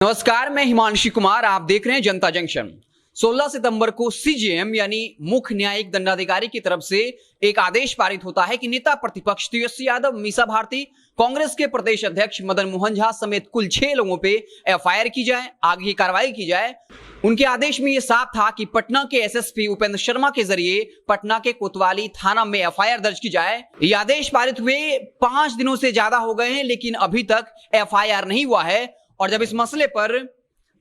नमस्कार, मैं हिमांशी कुमार। आप देख रहे हैं जनता जंक्शन। 16 सितंबर को सीजेएम यानी मुख्य न्यायिक दंडाधिकारी की तरफ से एक आदेश पारित होता है कि नेता प्रतिपक्ष तेजस्वी यादव, मीसा भारती, कांग्रेस के प्रदेश अध्यक्ष मदन मोहन झा समेत कुल 6 लोगों पे एफआईआर की जाए, आगे की कार्रवाई की जाए। उनके आदेश में यह साफ था कि पटना के एसएसपी उपेंद्र शर्मा के जरिए पटना के कोतवाली थाना में एफआईआर दर्ज की जाए। ये आदेश पारित हुए 5 दिनों से ज्यादा हो गए हैं, लेकिन अभी तक एफआईआर नहीं हुआ है। और जब इस मसले पर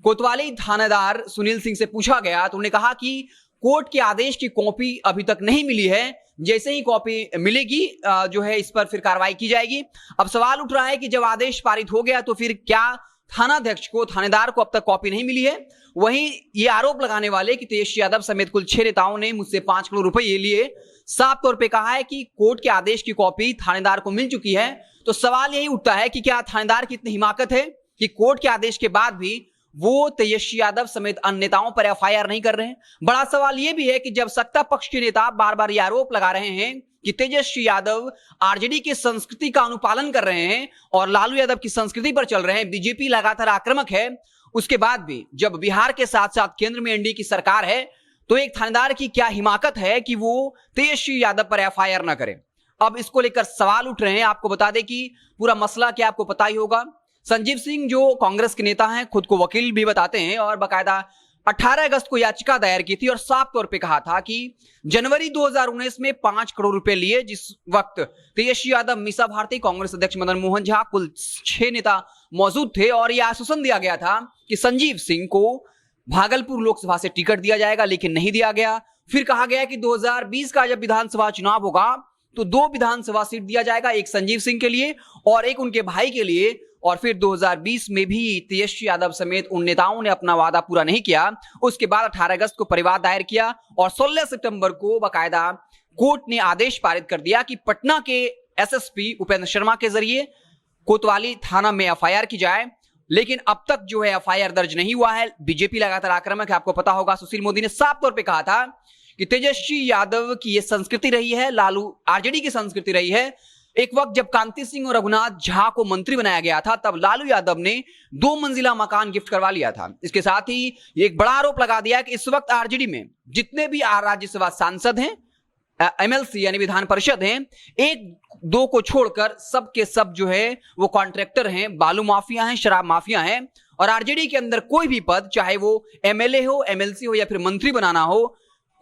कोतवाली थानेदार सुनील सिंह से पूछा गया तो उन्होंने कहा कि कोर्ट के आदेश की कॉपी अभी तक नहीं मिली है, जैसे ही कॉपी मिलेगी जो है इस पर फिर कार्रवाई की जाएगी। अब सवाल उठ रहा है कि जब आदेश पारित हो गया तो फिर क्या थानाध्यक्ष को, थानेदार को अब तक कॉपी नहीं मिली है? वहीं ये आरोप लगाने वाले कि तेजस्वी यादव समेत कुल 6 नेताओं ने मुझसे 5 करोड़ रुपए लिए, साफ तौर पे कहा है कि कोर्ट के आदेश की कॉपी थानेदार को मिल चुकी है। तो सवाल यही उठता है कि क्या थानेदार की इतनी हिमाकत है कि कोर्ट के आदेश के बाद भी वो तेजस्वी यादव समेत अन्य नेताओं पर एफआईआर नहीं कर रहे हैं? बड़ा सवाल यह भी है कि जब सत्ता पक्ष के नेता बार बार ये आरोप लगा रहे हैं कि तेजस्वी यादव आरजेडी की संस्कृति का अनुपालन कर रहे हैं और लालू यादव की संस्कृति पर चल रहे हैं, बीजेपी लगातार आक्रामक है, उसके बाद भी जब बिहार के साथ साथ केंद्र में एनडीए की सरकार है तो एक थानेदार की क्या हिमाकत है कि वो तेजस्वी यादव पर एफआईआर ना करे? अब इसको लेकर सवाल उठ रहे हैं। आपको बता दें कि पूरा मसला क्या, आपको पता ही होगा। संजीव सिंह जो कांग्रेस के नेता हैं, खुद को वकील भी बताते हैं और बाकायदा 18 अगस्त को याचिका दायर की थी और साफ तौर पे कहा था कि जनवरी 2019 में 5 करोड़ रुपए लिए, जिस वक्त तेजस्वी यादव, मीसा भारती, कांग्रेस अध्यक्ष मदन मोहन झा, कुल 6 नेता मौजूद थे और यह आश्वासन दिया गया था कि संजीव सिंह को भागलपुर लोकसभा से टिकट दिया जाएगा, लेकिन नहीं दिया गया। फिर कहा गया कि 2020 का जब विधानसभा चुनाव होगा तो 2 विधानसभा सीट दिया जाएगा, एक संजीव सिंह के लिए और एक उनके भाई के लिए। और फिर 2020 में भी तेजस्वी यादव समेत उन नेताओं ने अपना वादा पूरा नहीं किया। उसके बाद 18 अगस्त को परिवाद दायर किया और 16 सितंबर को बाकायदा कोर्ट ने आदेश पारित कर दिया कि पटना के एसएसपी उपेंद्र शर्मा के जरिए कोतवाली थाना में एफआईआर की जाए। लेकिन अब तक जो है एफआईआर दर्ज नहीं हुआ है। बीजेपी लगातार आक्रामक है। आपको पता होगा सुशील मोदी ने साफ तौर पर कहा था कि तेजस्वी यादव की यह संस्कृति रही है, लालू आरजेडी की संस्कृति रही है। एक वक्त जब कांति सिंह और रघुनाथ झा को मंत्री बनाया गया था तब लालू यादव ने 2 मंजिला मकान गिफ्ट करवा लिया था। इसके साथ ही एक बड़ा आरोप लगा दिया कि इस वक्त आरजेडी में जितने भी राज्यसभा सांसद हैं, एमएलसी यानी विधान परिषद हैं, 1-2 को छोड़कर सब के सब जो है वो कॉन्ट्रैक्टर हैं, बालू माफिया हैं, शराब माफिया हैं। और आरजेडी के अंदर कोई भी पद, चाहे वो एमएलए हो, एमएलसी हो या फिर मंत्री बनाना हो,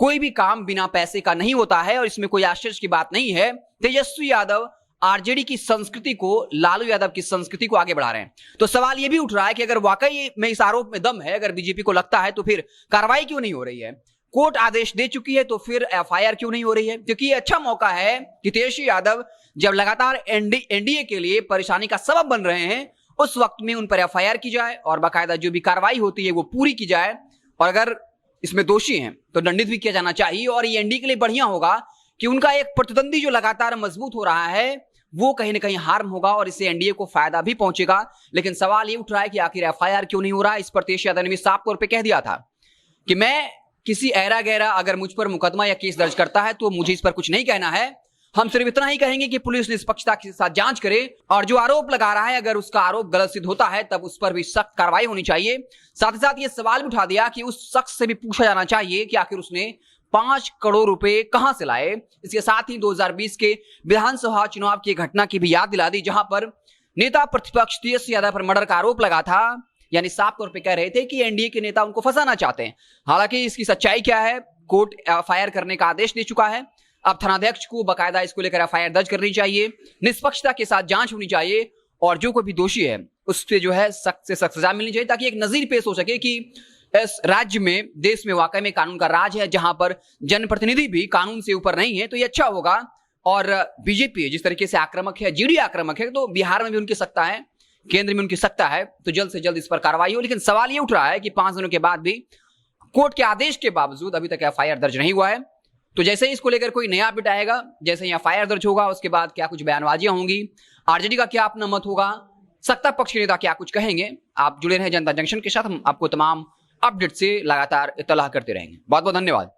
कोई भी काम बिना पैसे का नहीं होता है और इसमें कोई आश्चर्य की बात नहीं है। तेजस्वी यादव आरजेडी की संस्कृति को, लालू यादव की संस्कृति को आगे बढ़ा रहे हैं। तो सवाल यह भी उठ रहा है कि अगर वाकई में इस आरोप में दम है, अगर बीजेपी को लगता है, तो फिर कार्रवाई क्यों नहीं हो रही है? कोर्ट आदेश दे चुकी है तो फिर एफआईआर क्यों नहीं हो रही है? क्योंकि ये अच्छा मौका है कि तेजस्वी यादव जब लगातार एनडीए के लिए परेशानी का सबब बन रहे हैं, उस वक्त में उन पर एफआईआर की जाए और बाकायदा जो भी कार्रवाई होती है वो पूरी की जाए। और अगर इसमें दोषी हैं तो दंडित भी किया जाना चाहिए। और ये एनडीए के लिए बढ़िया होगा कि उनका एक प्रतिद्वंदी जो लगातार मजबूत हो रहा है वो कहीं ना कहीं हार्म होगा और इससे एनडीए को फायदा भी पहुंचेगा। लेकिन सवाल ये उठ रहा है कि आखिर एफआईआर क्यों नहीं हो रहा है? इस पर तेजस्वी यादव ने भी साफ तौर पे कह दिया था कि मैं किसी ऐरा गैरा अगर मुझ पर मुकदमा या केस दर्ज करता है तो मुझे इस पर कुछ नहीं कहना है। हम सिर्फ इतना ही कहेंगे कि पुलिस निष्पक्षता के साथ जांच करे और जो आरोप लगा रहा है अगर उसका आरोप गलत सिद्ध होता है तब उस पर भी सख्त कार्रवाई होनी चाहिए। साथ ही साथ ये सवाल भी उठा दिया कि उस शख्स से भी पूछा जाना चाहिए कि आखिर उसने 5 करोड़ रुपए कहां से लाए। इसके साथ ही 2020 के विधानसभा चुनाव की घटना की भी याद दिला दी, जहां पर नेता प्रतिपक्ष तेजस्वी यादव पर मर्डर का आरोप लगा था। यानी साफ तौर पे कह रहे थे कि एनडीए के नेता उनको फंसाना चाहते हैं। हालांकि इसकी सच्चाई क्या है? कोर्ट एफआईआर करने का आदेश दे चुका है। अब थानाध्यक्ष को बाकायदा इसको लेकर एफआईआर दर्ज करनी चाहिए, निष्पक्षता के साथ जांच होनी चाहिए और जो कोई भी दोषी है उससे जो है सख्त से सख्त सजा मिलनी चाहिए, ताकि एक नजीर पेश हो सके कि इस राज्य में, देश में वाकई में कानून का राज है, जहां पर जनप्रतिनिधि भी कानून से ऊपर नहीं है। तो ये अच्छा होगा। और बीजेपी जिस तरीके से आक्रामक है, जीडी आक्रामक है, तो बिहार में भी उनकी सत्ता है, केंद्र में उनकी सत्ता है, तो जल्द से जल्द इस पर कार्रवाई हो। लेकिन सवाल ये उठ रहा है कि 5 दिनों के बाद भी कोर्ट के आदेश के बावजूद अभी तक एफआईआर दर्ज नहीं हुआ है। तो जैसे ही इसको लेकर कोई नया अपडेट आएगा, जैसे ही एफआईआर दर्ज होगा, उसके बाद क्या कुछ बयानबाजियां होंगी, आरजेडी का क्या अपना मत होगा, सत्ता पक्ष के नेता क्या कुछ कहेंगे, आप जुड़े रहे जनता जंक्शन के साथ। हम आपको तमाम अपडेट से लगातार इत्तला करते रहेंगे। बहुत बहुत धन्यवाद।